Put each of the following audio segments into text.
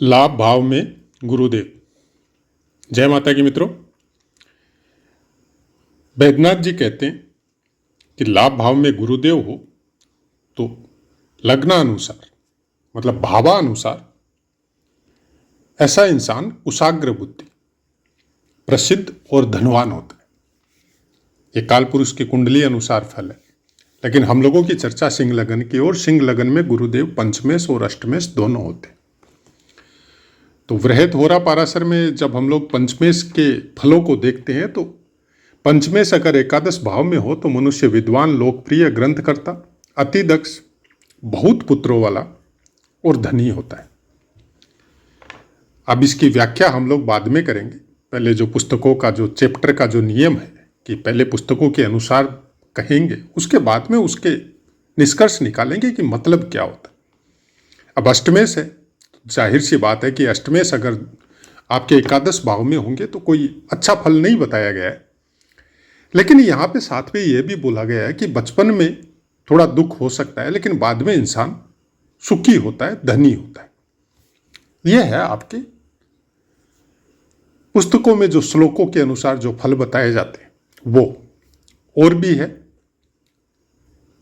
लाभ भाव में गुरुदेव। जय माता की मित्रों। बैद्यनाथ जी कहते हैं कि लाभ भाव में गुरुदेव हो तो लग्नानुसार मतलब भावानुसार ऐसा इंसान कुशाग्र बुद्धि, प्रसिद्ध और धनवान होता है। ये काल पुरुष की कुंडली अनुसार फल है, लेकिन हम लोगों की चर्चा सिंह लगन की और सिंह लगन में गुरुदेव पंचमेश और अष्टमेश दोनों होते हैं। तो वृहत होरा पाराशर में जब हम लोग पंचमेश के फलों को देखते हैं तो पंचमेश अगर एकादश भाव में हो तो मनुष्य विद्वान, लोकप्रिय, ग्रंथकर्ता, अति दक्ष, बहुत पुत्रों वाला और धनी होता है। अब इसकी व्याख्या हम लोग बाद में करेंगे। पहले जो पुस्तकों का जो चैप्टर का जो नियम है कि पहले पुस्तकों के अनुसार कहेंगे, उसके बाद में उसके निष्कर्ष निकालेंगे कि मतलब क्या होता है। अब अष्टमेश है, जाहिर सी बात है कि अष्टमेश अगर आपके एकादश भाव में होंगे तो कोई अच्छा फल नहीं बताया गया है, लेकिन यहाँ पे साथ में ये भी बोला गया है कि बचपन में थोड़ा दुख हो सकता है, लेकिन बाद में इंसान सुखी होता है, धनी होता है। यह है आपके पुस्तकों में जो श्लोकों के अनुसार जो फल बताए जाते हैं वो। और भी है,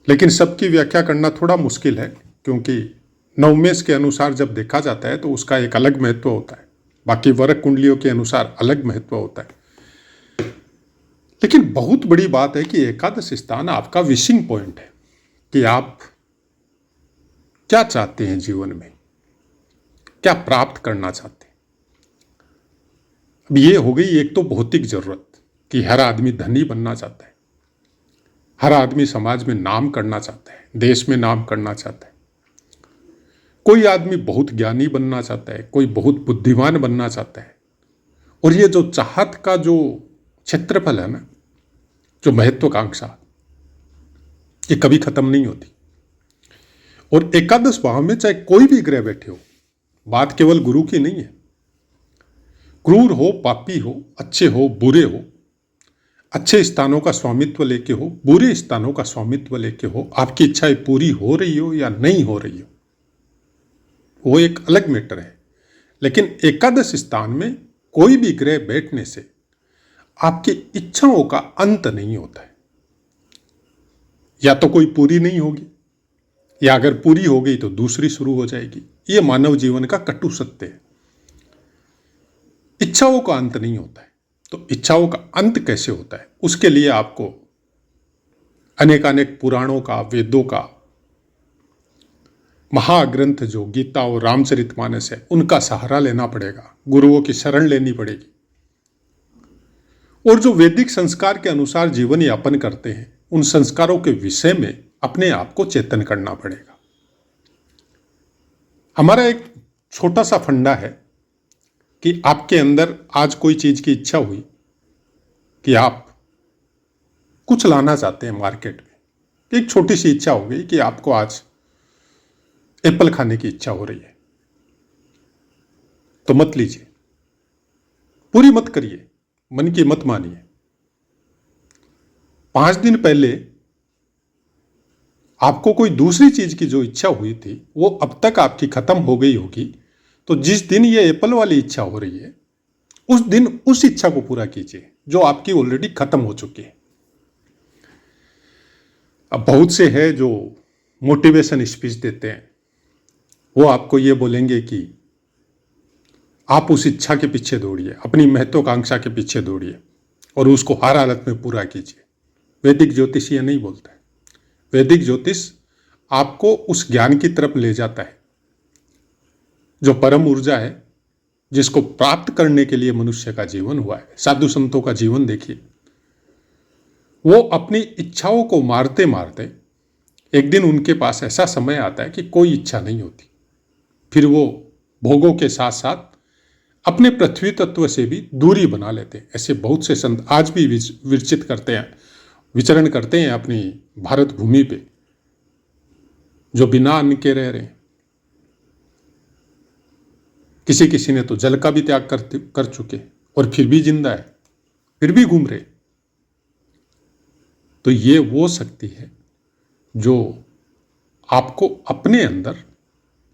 लेकिन सबकी व्याख्या करना थोड़ा मुश्किल है, क्योंकि नवमेश के अनुसार जब देखा जाता है तो उसका एक अलग महत्व होता है, बाकी वर्ग कुंडलियों के अनुसार अलग महत्व होता है। लेकिन बहुत बड़ी बात है कि एकादश स्थान आपका विशिंग पॉइंट है कि आप क्या चाहते हैं जीवन में, क्या प्राप्त करना चाहते हैं। अब ये हो गई एक तो भौतिक जरूरत कि हर आदमी धनी बनना चाहता है, हर आदमी समाज में नाम करना चाहता है, देश में नाम करना चाहता है। कोई आदमी बहुत ज्ञानी बनना चाहता है, कोई बहुत बुद्धिमान बनना चाहता है। और ये जो चाहत का जो क्षेत्रफल है ना, जो महत्वाकांक्षा, ये कभी खत्म नहीं होती। और एकादश भाव में चाहे कोई भी ग्रह बैठे हो, बात केवल गुरु की नहीं है। क्रूर हो, पापी हो, अच्छे हो, बुरे हो, अच्छे स्थानों का स्वामित्व लेके हो, बुरे स्थानों का स्वामित्व लेके हो, आपकी इच्छाएं पूरी हो रही हो या नहीं हो रही हो, वो एक अलग मैटर है। लेकिन एकादश स्थान में कोई भी ग्रह बैठने से आपकी इच्छाओं का अंत नहीं होता है। या तो कोई पूरी नहीं होगी, या अगर पूरी हो गई तो दूसरी शुरू हो जाएगी। ये मानव जीवन का कटु सत्य है। इच्छाओं का अंत नहीं होता है। तो इच्छाओं का अंत कैसे होता है, उसके लिए आपको अनेकानेक पुराणों का, वेदों का, महाग्रंथ जो गीता और रामचरितमानस है, उनका सहारा लेना पड़ेगा, गुरुओं की शरण लेनी पड़ेगी। और जो वैदिक संस्कार के अनुसार जीवन यापन करते हैं, उन संस्कारों के विषय में अपने आप को चेतन करना पड़ेगा। हमारा एक छोटा सा फंडा है कि आपके अंदर आज कोई चीज की इच्छा हुई कि आप कुछ लाना चाहते हैं मार्केट में। एक छोटी सी इच्छा हो गई कि आपको आज एप्पल खाने की इच्छा हो रही है, तो मत लीजिए, पूरी मत करिए, मन की मत मानिए। 5 दिन पहले आपको कोई दूसरी चीज की जो इच्छा हुई थी वो अब तक आपकी खत्म हो गई होगी, तो जिस दिन ये एप्पल वाली इच्छा हो रही है उस दिन उस इच्छा को पूरा कीजिए जो आपकी ऑलरेडी खत्म हो चुकी है। अब बहुत से है जो मोटिवेशन स्पीच देते हैं, वो आपको ये बोलेंगे कि आप उस इच्छा के पीछे दौड़िए, अपनी महत्वाकांक्षा के पीछे दौड़िए और उसको हर हालत में पूरा कीजिए। वैदिक ज्योतिष ये नहीं बोलता है। वैदिक ज्योतिष आपको उस ज्ञान की तरफ ले जाता है जो परम ऊर्जा है, जिसको प्राप्त करने के लिए मनुष्य का जीवन हुआ है। साधु संतों का जीवन देखिए, वो अपनी इच्छाओं को मारते मारते एक दिन उनके पास ऐसा समय आता है कि कोई इच्छा नहीं होती। फिर वो भोगों के साथ साथ अपने पृथ्वी तत्व से भी दूरी बना लेते हैं। ऐसे बहुत से संत आज भी विचरित करते हैं, विचरण करते हैं अपनी भारत भूमि पे, जो बिना अन्न के रह रहे हैं। किसी किसी ने तो जल का भी त्याग कर चुके और फिर भी जिंदा है, फिर भी घूम रहे। तो ये वो शक्ति है जो आपको अपने अंदर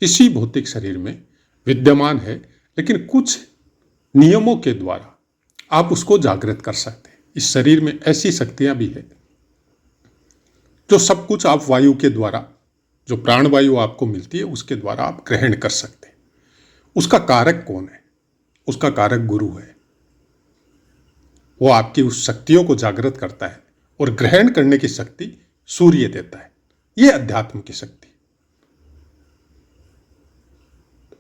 इसी भौतिक शरीर में विद्यमान है, लेकिन कुछ नियमों के द्वारा आप उसको जागृत कर सकते हैं। इस शरीर में ऐसी शक्तियां भी है जो सब कुछ आप वायु के द्वारा, जो प्राणवायु आपको मिलती है उसके द्वारा आप ग्रहण कर सकते हैं। उसका कारक कौन है? उसका कारक गुरु है। वो आपकी उस शक्तियों को जागृत करता है और ग्रहण करने की शक्ति सूर्य देता है। ये अध्यात्म की शक्ति।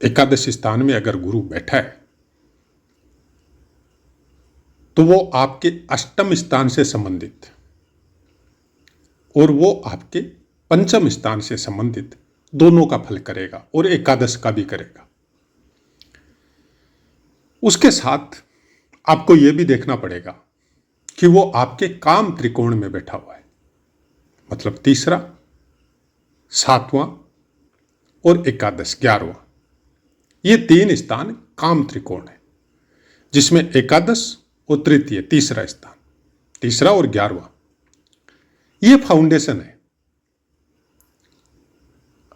एकादश स्थान में अगर गुरु बैठा है तो वो आपके अष्टम स्थान से संबंधित और वो आपके पंचम स्थान से संबंधित दोनों का फल करेगा और एकादश का भी करेगा। उसके साथ आपको यह भी देखना पड़ेगा कि वो आपके काम त्रिकोण में बैठा हुआ है, मतलब तीसरा, सातवां और एकादश 11वां। ये 3 स्थान काम त्रिकोण है, जिसमें एकादश और तृतीय, तीसरा स्थान, तीसरा और 11वां, ये फाउंडेशन है।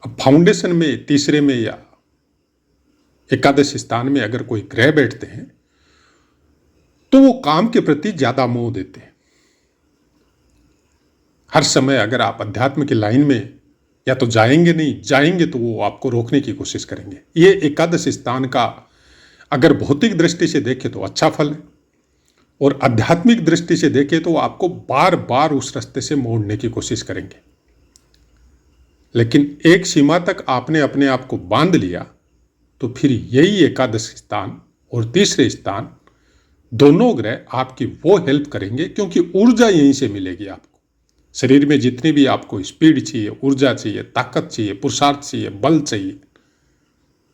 अब फाउंडेशन में, तीसरे में या एकादश स्थान में अगर कोई ग्रह बैठते हैं तो वो काम के प्रति ज्यादा मोह देते हैं। हर समय अगर आप अध्यात्म की लाइन में या तो जाएंगे नहीं, जाएंगे तो वो आपको रोकने की कोशिश करेंगे। ये एकादश स्थान का अगर भौतिक दृष्टि से देखें तो अच्छा फल है, और आध्यात्मिक दृष्टि से देखें तो आपको बार बार उस रास्ते से मोड़ने की कोशिश करेंगे। लेकिन एक सीमा तक आपने अपने आप को बांध लिया तो फिर यही एकादश स्थान और तीसरे स्थान, दोनों ग्रह आपकी वो हेल्प करेंगे, क्योंकि ऊर्जा यहीं से मिलेगी आपको। शरीर में जितनी भी आपको स्पीड चाहिए, ऊर्जा चाहिए, ताकत चाहिए, पुरुषार्थ चाहिए, बल चाहिए,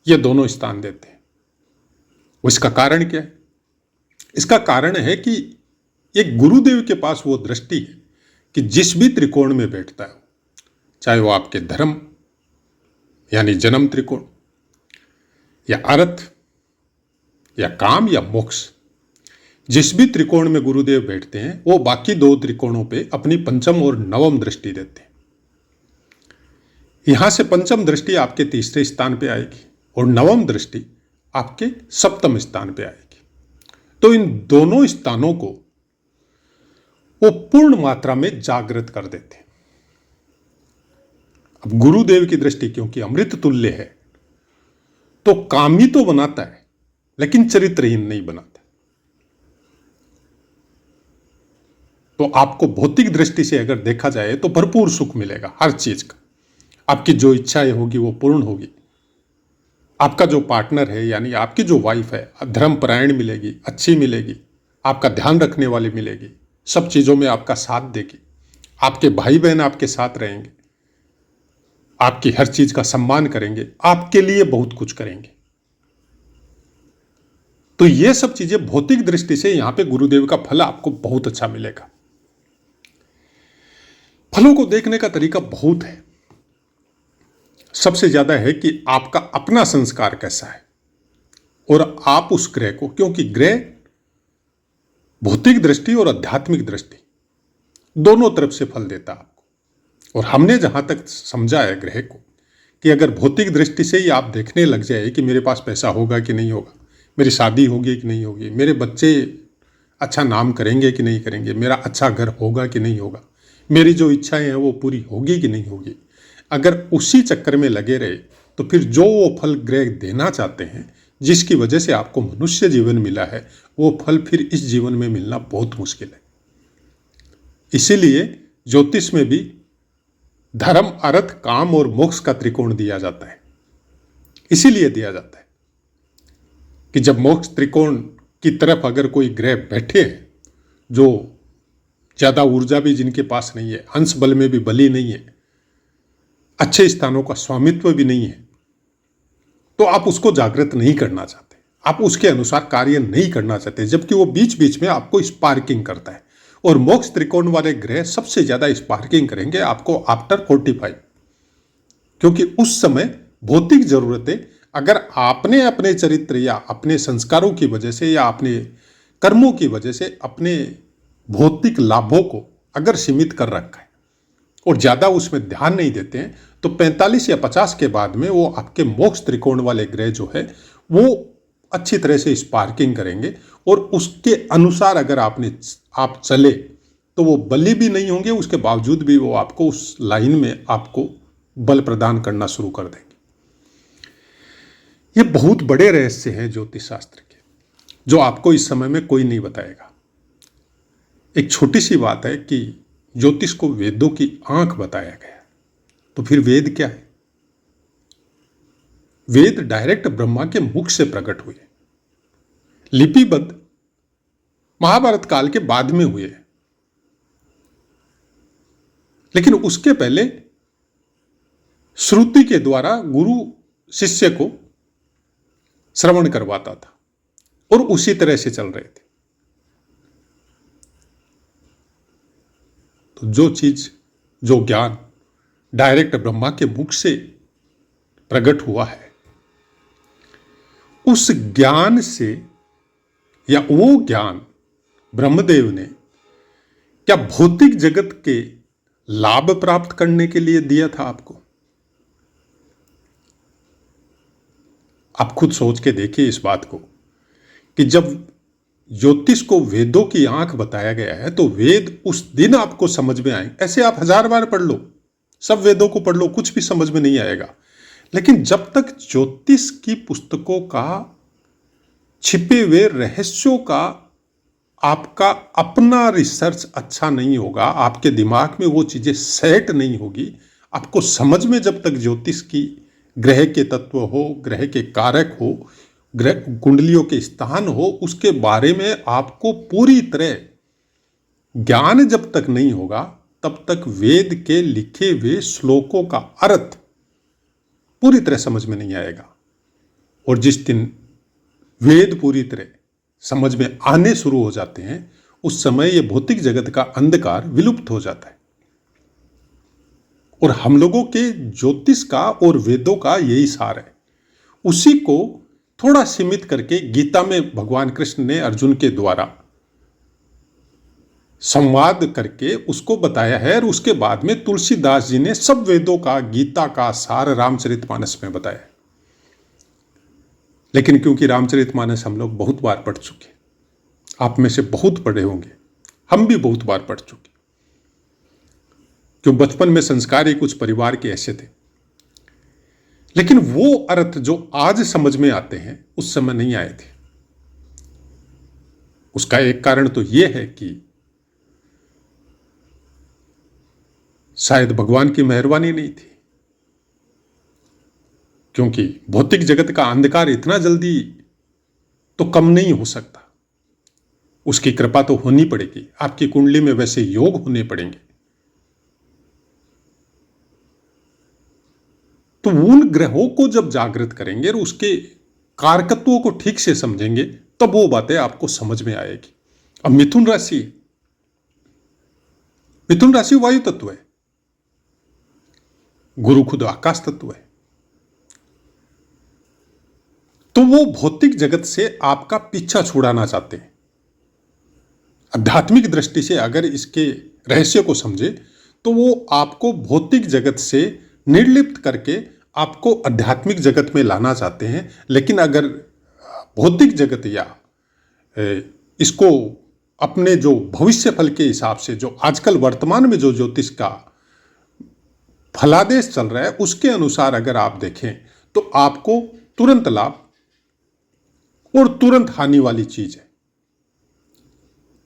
ये दोनों स्थान देते हैं। इसका कारण क्या है? इसका कारण है कि एक गुरुदेव के पास वो दृष्टि है कि जिस भी त्रिकोण में बैठता है, चाहे वो आपके धर्म यानी जन्म त्रिकोण, या अर्थ, या काम, या मोक्ष, जिस भी त्रिकोण में गुरुदेव बैठते हैं वो बाकी 2 त्रिकोणों पे अपनी पंचम और नवम दृष्टि देते हैं। यहां से पंचम दृष्टि आपके तीसरे स्थान पे आएगी और नवम दृष्टि आपके सप्तम स्थान पे आएगी। तो इन दोनों स्थानों को वो पूर्ण मात्रा में जागृत कर देते हैं। अब गुरुदेव की दृष्टि क्योंकि अमृत तुल्य है, तो कामी तो बनाता है लेकिन चरित्रहीन नहीं बनाता। तो आपको भौतिक दृष्टि से अगर देखा जाए तो भरपूर सुख मिलेगा हर चीज का। आपकी जो इच्छाएं होगी वो पूर्ण होगी। आपका जो पार्टनर है यानी आपकी जो वाइफ है धर्मपरायण मिलेगी, अच्छी मिलेगी, आपका ध्यान रखने वाली मिलेगी, सब चीजों में आपका साथ देगी। आपके भाई बहन आपके साथ रहेंगे, आपकी हर चीज का सम्मान करेंगे, आपके लिए बहुत कुछ करेंगे। तो ये सब चीजें भौतिक दृष्टि से यहां पे गुरुदेव का फल आपको बहुत अच्छा मिलेगा। फलों को देखने का तरीका बहुत है। सबसे ज्यादा है कि आपका अपना संस्कार कैसा है और आप उस ग्रह को, क्योंकि ग्रह भौतिक दृष्टि और आध्यात्मिक दृष्टि दोनों तरफ से फल देता है आपको। और हमने जहां तक समझा है ग्रह को कि अगर भौतिक दृष्टि से ही आप देखने लग जाए कि मेरे पास पैसा होगा कि नहीं होगा, मेरी शादी होगी कि नहीं होगी, मेरे बच्चे अच्छा नाम करेंगे कि नहीं करेंगे, मेरा अच्छा घर होगा कि नहीं होगा, मेरी जो इच्छाएं हैं वो पूरी होगी कि नहीं होगी, अगर उसी चक्कर में लगे रहे तो फिर जो वो फल ग्रह देना चाहते हैं, जिसकी वजह से आपको मनुष्य जीवन मिला है, वो फल फिर इस जीवन में मिलना बहुत मुश्किल है। इसीलिए ज्योतिष में भी धर्म, अर्थ, काम और मोक्ष का त्रिकोण दिया जाता है। इसीलिए दिया जाता है कि जब मोक्ष त्रिकोण की तरफ अगर कोई ग्रह बैठे हैं, जो ज्यादा ऊर्जा भी जिनके पास नहीं है, अंश बल में भी बली नहीं है, अच्छे स्थानों का स्वामित्व भी नहीं है, तो आप उसको जागृत नहीं करना चाहते, आप उसके अनुसार कार्य नहीं करना चाहते, जबकि वो बीच बीच में आपको स्पार्किंग करता है। और मोक्ष त्रिकोण वाले ग्रह सबसे ज्यादा स्पार्किंग करेंगे आपको आफ्टर 45, क्योंकि उस समय भौतिक जरूरतें अगर आपने अपने चरित्र या अपने संस्कारों की वजह से या अपने कर्मों की वजह से अपने भौतिक लाभों को अगर सीमित कर रखा है और ज़्यादा उसमें ध्यान नहीं देते हैं, तो 45 या 50 के बाद में वो आपके मोक्ष त्रिकोण वाले ग्रह जो है वो अच्छी तरह से स्पार्किंग करेंगे, और उसके अनुसार अगर आप चले तो वो बली भी नहीं होंगे, उसके बावजूद भी वो आपको उस लाइन में आपको बल प्रदान करना शुरू कर देंगे। ये बहुत बड़े रहस्य हैं ज्योतिष शास्त्र के, जो आपको इस समय में कोई नहीं बताएगा। एक छोटी सी बात है कि ज्योतिष को वेदों की आंख बताया गया, तो फिर वेद क्या है? वेद डायरेक्ट ब्रह्मा के मुख से प्रकट हुए, लिपिबद्ध महाभारत काल के बाद में हुए, लेकिन उसके पहले श्रुति के द्वारा गुरु शिष्य को श्रवण करवाता था, और उसी तरह से चल रहे थे। तो जो चीज, जो ज्ञान डायरेक्ट ब्रह्मा के मुख से प्रकट हुआ है, उस ज्ञान से, या वो ज्ञान ब्रह्मदेव ने क्या भौतिक जगत के लाभ प्राप्त करने के लिए दिया था आपको? आप खुद सोच के देखिए इस बात को, कि जब ज्योतिष को वेदों की आंख बताया गया है, तो वेद उस दिन आपको समझ में आएंगे। ऐसे आप 1000 बार पढ़ लो, सब वेदों को पढ़ लो, कुछ भी समझ में नहीं आएगा। लेकिन जब तक ज्योतिष की पुस्तकों का, छिपे हुए रहस्यों का आपका अपना रिसर्च अच्छा नहीं होगा, आपके दिमाग में वो चीजें सेट नहीं होगी, आपको समझ में जब तक ज्योतिष की ग्रह के तत्व हो, ग्रह के कारक हो, ग्रह कुंडलियों के स्थान हो, उसके बारे में आपको पूरी तरह ज्ञान जब तक नहीं होगा, तब तक वेद के लिखे हुए श्लोकों का अर्थ पूरी तरह समझ में नहीं आएगा। और जिस दिन वेद पूरी तरह समझ में आने शुरू हो जाते हैं, उस समय ये भौतिक जगत का अंधकार विलुप्त हो जाता है। और हम लोगों के ज्योतिष का और वेदों का यही सार है। उसी को थोड़ा सीमित करके गीता में भगवान कृष्ण ने अर्जुन के द्वारा संवाद करके उसको बताया है, और उसके बाद में तुलसीदास जी ने सब वेदों का, गीता का सार रामचरितमानस में बताया। लेकिन क्योंकि रामचरितमानस हम लोग बहुत बार पढ़ चुके, आप में से बहुत पढ़े होंगे, हम भी बहुत बार पढ़ चुके, क्यों बचपन में संस्कार ही कुछ परिवार के ऐसे थे। लेकिन वो अर्थ जो आज समझ में आते हैं, उस समय नहीं आए थे। उसका एक कारण तो यह है कि शायद भगवान की मेहरबानी नहीं थी, क्योंकि भौतिक जगत का अंधकार इतना जल्दी तो कम नहीं हो सकता। उसकी कृपा तो होनी पड़ेगी, आपकी कुंडली में वैसे योग होने पड़ेंगे। तो उन ग्रहों को जब जागृत करेंगे और उसके कारकत्वों को ठीक से समझेंगे, तब वो बातें आपको समझ में आएगी। अब मिथुन राशि, मिथुन राशि वायु तत्व है, गुरु खुद आकाश तत्व है। तो वो भौतिक जगत से आपका पीछा छुड़ाना चाहते हैं। आध्यात्मिक दृष्टि से अगर इसके रहस्य को समझे, तो वो आपको भौतिक जगत से निर्लिप्त करके आपको आध्यात्मिक जगत में लाना चाहते हैं। लेकिन अगर भौतिक जगत या इसको अपने जो भविष्य फल के हिसाब से, जो आजकल वर्तमान में जो ज्योतिष का फलादेश चल रहा है, उसके अनुसार अगर आप देखें, तो आपको तुरंत लाभ और तुरंत हानि वाली चीज है।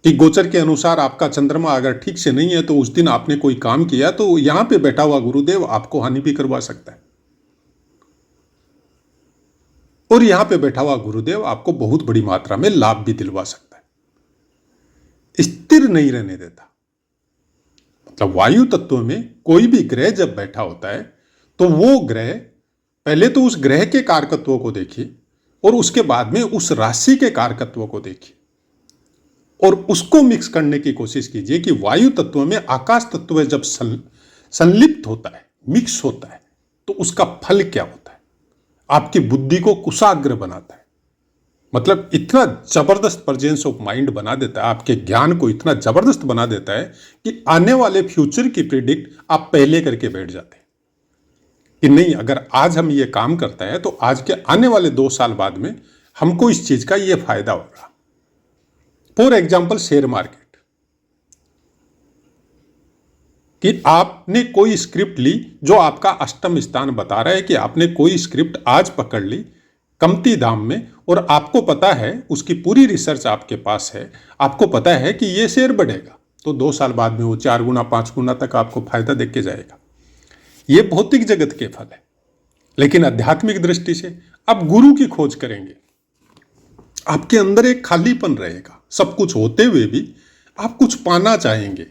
कि गोचर के अनुसार आपका चंद्रमा अगर ठीक से नहीं है, तो उस दिन आपने कोई काम किया, तो यहां पे बैठा हुआ गुरुदेव आपको हानि भी करवा सकता है, और यहां पे बैठा हुआ गुरुदेव आपको बहुत बड़ी मात्रा में लाभ भी दिलवा सकता है। स्थिर नहीं रहने देता। मतलब वायु तत्व में कोई भी ग्रह जब बैठा होता है, तो वो ग्रह पहले तो उस ग्रह के कारकत्वों को देखिए, और उसके बाद में उस राशि के कारकत्वों को देखिए, और उसको मिक्स करने की कोशिश कीजिए कि वायु तत्व में आकाश तत्व जब संलिप्त होता है, मिक्स होता है, तो उसका फल क्या होता है। आपकी बुद्धि को कुशाग्र बनाता है, मतलब इतना जबरदस्त प्रेजेंस ऑफ माइंड बना देता है, आपके ज्ञान को इतना जबरदस्त बना देता है कि आने वाले फ्यूचर की प्रिडिक्ट आप पहले करके बैठ जाते हैं कि नहीं, अगर आज हम ये काम करते हैं तो आज के आने वाले 2 साल बाद में हमको इस चीज का ये फायदा होगा। फॉर एग्जाम्पल शेयर मार्केट, कि आपने कोई स्क्रिप्ट ली जो आपका अष्टम स्थान बता रहा है कि आपने कोई स्क्रिप्ट आज पकड़ ली कमती दाम में, और आपको पता है, उसकी पूरी रिसर्च आपके पास है, आपको पता है कि ये शेयर बढ़ेगा तो 2 साल बाद में वो 4 गुना 5 गुना तक आपको फायदा देके के जाएगा। ये भौतिक जगत के फल है। लेकिन आध्यात्मिक दृष्टि से आप गुरु की खोज करेंगे, आपके अंदर एक खालीपन रहेगा। सब कुछ होते हुए भी आप कुछ पाना चाहेंगे,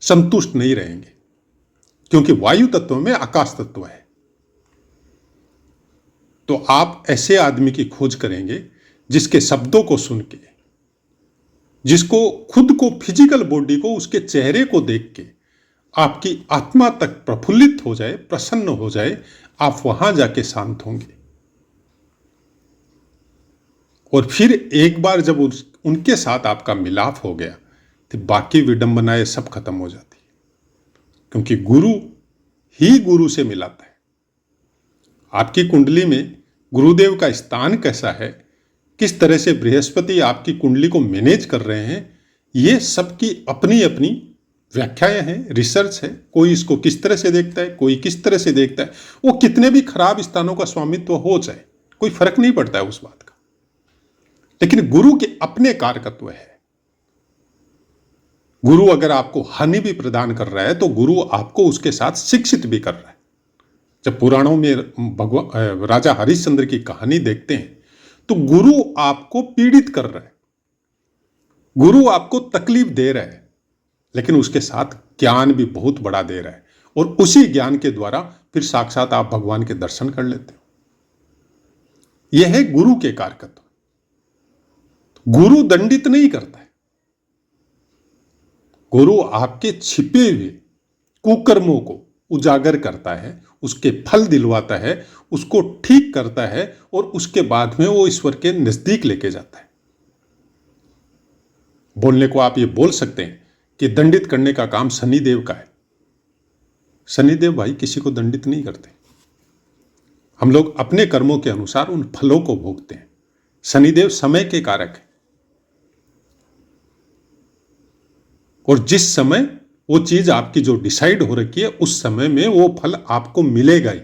संतुष्ट नहीं रहेंगे, क्योंकि वायु तत्व में आकाश तत्व है। तो आप ऐसे आदमी की खोज करेंगे जिसके शब्दों को सुन के, जिसको खुद को, फिजिकल बॉडी को, उसके चेहरे को देख के आपकी आत्मा तक प्रफुल्लित हो जाए, प्रसन्न हो जाए, आप वहां जाके शांत होंगे। और फिर एक बार जब उनके साथ आपका मिलाप हो गया तो बाकी विडंबनाएं सब खत्म हो जाती है, क्योंकि गुरु ही गुरु से मिलाता है। आपकी कुंडली में गुरुदेव का स्थान कैसा है, किस तरह से बृहस्पति आपकी कुंडली को मैनेज कर रहे हैं, ये सबकी अपनी अपनी व्याख्याएं हैं, रिसर्च है। कोई इसको किस तरह से देखता है, कोई किस तरह से देखता है। वो कितने भी खराब स्थानों का स्वामित्व हो जाए, कोई फर्क नहीं पड़ता है उस बात का। लेकिन गुरु के अपने कारकत्व है। गुरु अगर आपको हानि भी प्रदान कर रहा है तो गुरु आपको उसके साथ शिक्षित भी कर रहा है। जब पुराणों में राजा हरिश्चंद्र की कहानी देखते हैं तो गुरु आपको पीड़ित कर रहा है, गुरु आपको तकलीफ दे रहा है, लेकिन उसके साथ ज्ञान भी बहुत बड़ा दे रहा है, और उसी ज्ञान के द्वारा फिर साक्षात आप भगवान के दर्शन कर लेते हो। यह है गुरु के कारकत्व। गुरु दंडित नहीं करता है, गुरु आपके छिपे हुए कुकर्मों को उजागर करता है, उसके फल दिलवाता है, उसको ठीक करता है, और उसके बाद में वो ईश्वर के नजदीक लेके जाता है। बोलने को आप ये बोल सकते हैं कि दंडित करने का काम शनिदेव का है। शनिदेव भाई किसी को दंडित नहीं करते। हम लोग अपने कर्मों के अनुसार उन फलों को भोगते हैं। शनिदेव समय के कारक है, और जिस समय वो चीज आपकी जो डिसाइड हो रखी है उस समय में वो फल आपको मिलेगा ही।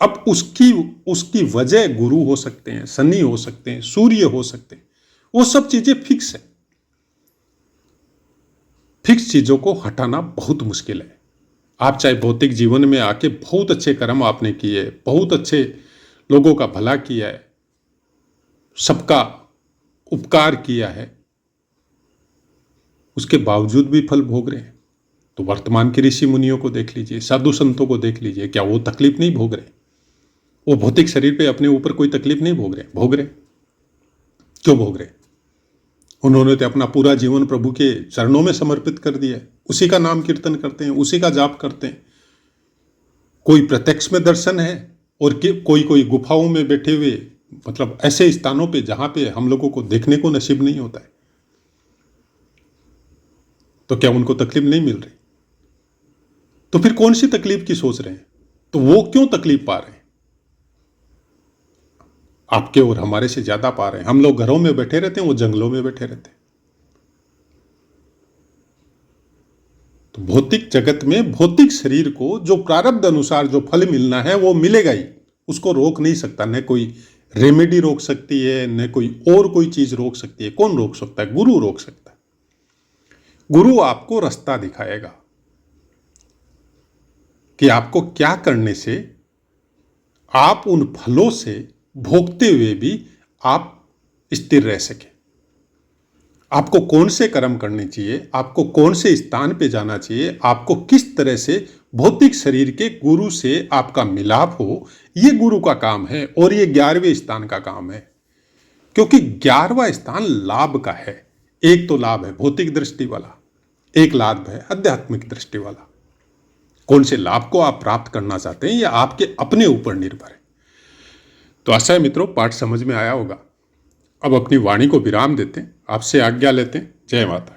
अब उसकी वजह गुरु हो सकते हैं, शनि हो सकते हैं, सूर्य हो सकते हैं, वो सब चीजें फिक्स है। फिक्स चीजों को हटाना बहुत मुश्किल है। आप चाहे भौतिक जीवन में आके बहुत अच्छे कर्म आपने किए, बहुत अच्छे लोगों का भला किया है, सबका उपकार किया है, उसके बावजूद भी फल भोग रहे हैं, तो वर्तमान के ऋषि मुनियों को देख लीजिए, साधु संतों को देख लीजिए, क्या वो तकलीफ नहीं भोग रहे? वो भौतिक शरीर पे अपने ऊपर कोई तकलीफ नहीं भोग रहे? भोग रहे। क्यों भोग रहे? उन्होंने तो अपना पूरा जीवन प्रभु के चरणों में समर्पित कर दिया है, उसी का नाम कीर्तन करते हैं, उसी का जाप करते हैं। कोई प्रत्यक्ष में दर्शन है, और कोई गुफाओं में बैठे हुए, मतलब ऐसे स्थानों पे जहां पे हम लोगों को देखने को नसीब नहीं होता है। तो क्या उनको तकलीफ नहीं मिल रही? तो फिर कौन सी तकलीफ की सोच रहे हैं? तो वो क्यों तकलीफ पा रहे हैं? आपके और हमारे से ज्यादा पा रहे हैं। हम लोग घरों में बैठे रहते हैं, वो जंगलों में बैठे रहते हैं। तो भौतिक जगत में भौतिक शरीर को जो प्रारब्ध अनुसार जो फल मिलना है वो मिलेगा ही, उसको रोक नहीं सकता। न कोई रेमेडी रोक सकती है, न कोई चीज रोक सकती है। कौन रोक सकता है? गुरु रोक सकता है। गुरु आपको रास्ता दिखाएगा कि आपको क्या करने से आप उन फलों से भोगते हुए भी आप स्थिर रह सके। आपको कौन से कर्म करने चाहिए, आपको कौन से स्थान पे जाना चाहिए, आपको किस तरह से भौतिक शरीर के गुरु से आपका मिलाप हो, ये गुरु का काम है। और ये 11वें स्थान का काम है, क्योंकि 11वां स्थान लाभ का है। एक तो लाभ है भौतिक दृष्टि वाला, एक लाभ है आध्यात्मिक दृष्टि वाला। कौन से लाभ को आप प्राप्त करना चाहते हैं, यह आपके अपने ऊपर निर्भर है। तो आशा है मित्रों पाठ समझ में आया होगा। अब अपनी वाणी को विराम देते हैं, आपसे आज्ञा लेते हैं। जय माता।